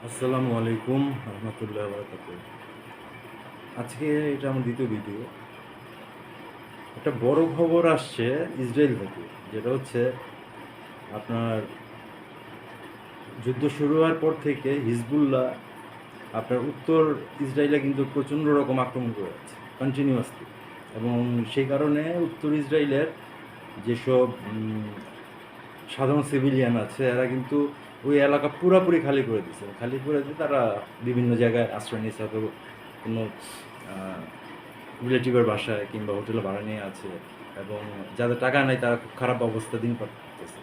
আসসালামু আলাইকুম রহমতুল্লাহ বারাকাতুহ। আজকে এটা আমার দ্বিতীয় ভিডিও। একটা বড় খবর আসছে ইসরায়েল থেকে, যেটা হচ্ছে আপনার যুদ্ধ শুরু হওয়ার পর থেকে হিজবুল্লাহ আপনার উত্তর ইসরায়েলে কিন্তু প্রচণ্ড রকম আক্রমণ করে যাচ্ছে কন্টিনিউয়াসলি, এবং সেই কারণে উত্তর ইসরায়েলের যেসব সাধারণ সিভিলিয়ান আছে এরা কিন্তু ওই এলাকা পুরাপুরি খালি করে দিচ্ছে। খালি করে দিয়ে তারা বিভিন্ন জায়গায় আশ্রয় নিচ্ছে, হয়তো কোনো রিলেটিভের বাসায় কিংবা হোটেলে ভাড়া নিয়ে আছে, এবং যাদের টাকা নেই তারা খুব খারাপ অবস্থা দিন পাচ্ছে।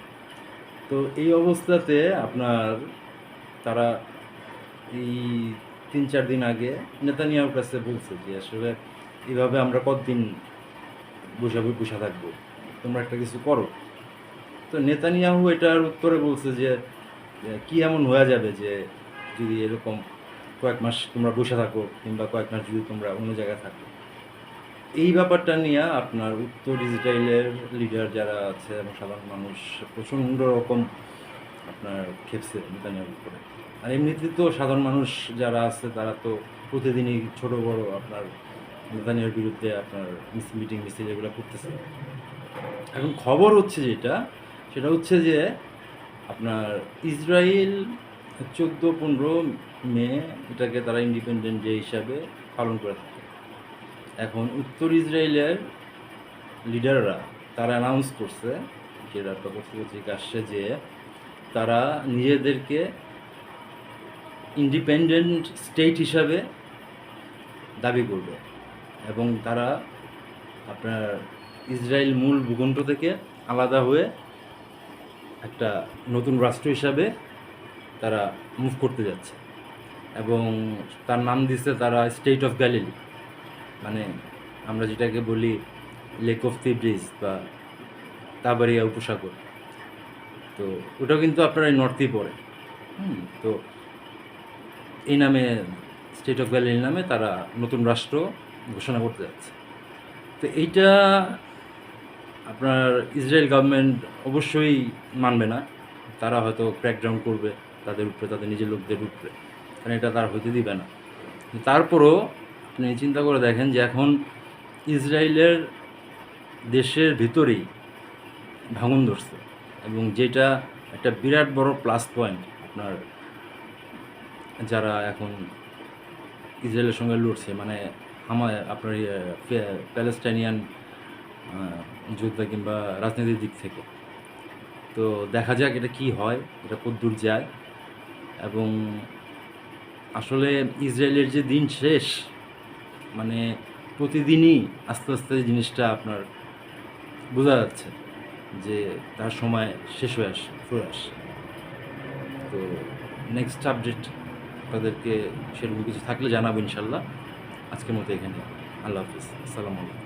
তো এই অবস্থাতে আপনার তারা এই 3-4 দিন আগে নেতানিয়াহুর কাছে বলছে যে আসলে এইভাবে আমরা কতদিন বসে থাকবো, তোমরা একটা কিছু করো। তো নেতানিয়াহু এটার উত্তরে বলছে যে কি এমন হয়ে যাবে যে যদি এরকম কয়েক মাস তোমরা বসে থাকো কিংবা কয়েক মাস যদি তোমরা অন্য জায়গায় থাকো। এই ব্যাপারটা নিয়ে আপনার উত্তর ইসরায়েলের লিডার যারা আছে এবং সাধারণ মানুষ প্রচণ্ড রকম আপনার খেপছে নেতানিয়াহুর উপরে। আর এমনিতে তো সাধারণ মানুষ যারা আছে তারা তো প্রতিদিনই ছোট বড় আপনার নেতানিয়াহুর বিরুদ্ধে আপনার মিছিল এগুলো করতেছে। এখন খবর হচ্ছে সেটা হচ্ছে যে আপনার ইসরায়েল 14-15 মে এটাকে তারা ইন্ডিপেন্ডেন্ট ডে হিসাবে পালন করে থাকে। এখন উত্তর ইসরায়েলের লিডাররা তারা অ্যানাউন্স করছে, যেটা পত্রিকা আসছে, যে তারা নিজেদেরকে ইন্ডিপেন্ডেন্ট স্টেট হিসাবে দাবি করবে, এবং তারা আপনার ইসরায়েল মূল ভূখণ্ড থেকে আলাদা হয়ে একটা নতুন রাষ্ট্র হিসাবে তারা মুভ করতে যাচ্ছে। এবং তার নাম দিচ্ছে তারা স্টেট অফ গ্যালিলি, মানে আমরা যেটাকে বলি লেক অফ তিব্রিজ বা তাবারিয়া উপসাগর। তো ওটাও কিন্তু আপনার এই নর্থেই পড়ে। তো এই নামে স্টেট অফ গ্যালিলি নামে তারা নতুন রাষ্ট্র ঘোষণা করতে যাচ্ছে। তো এইটা আপনার ইসরায়েল গভর্নমেন্ট অবশ্যই মানবে না। তারা হয়তো ক্র্যাকডাউন করবে তাদের উপরে, তাদের নিজের লোকদের উপরে, কারণ এটা তারা হইতে দিবে না। তারপরও আপনি চিন্তা করে দেখেন যে এখন ইসরায়েলের দেশের ভিতরেই ভাঙন ধরছে, এবং যেটা একটা বিরাট বড় প্লাস পয়েন্ট আপনার যারা এখন ইসরায়েলের সঙ্গে লড়ছে, মানে আপনার প্যালেস্টাইনিয়ান যোদ্ধা কিংবা রাজনীতির দিক থেকে। তো দেখা যাক এটা কি হয়, এটা কতদূর যায়। এবং আসলে ইসরায়েলের যে দিন শেষ, মানে প্রতিদিনই আস্তে আস্তে জিনিসটা আপনার বোঝা যাচ্ছে যে তার সময় শেষ হয়ে আসছে। তো নেক্সট আপডেট তাদেরকে সেরকম কিছু থাকলে জানাবো ইনশাল্লাহ। আজকের মতো এখানে। আল্লাহ হাফিজ। আসসালামু আলাইকুম।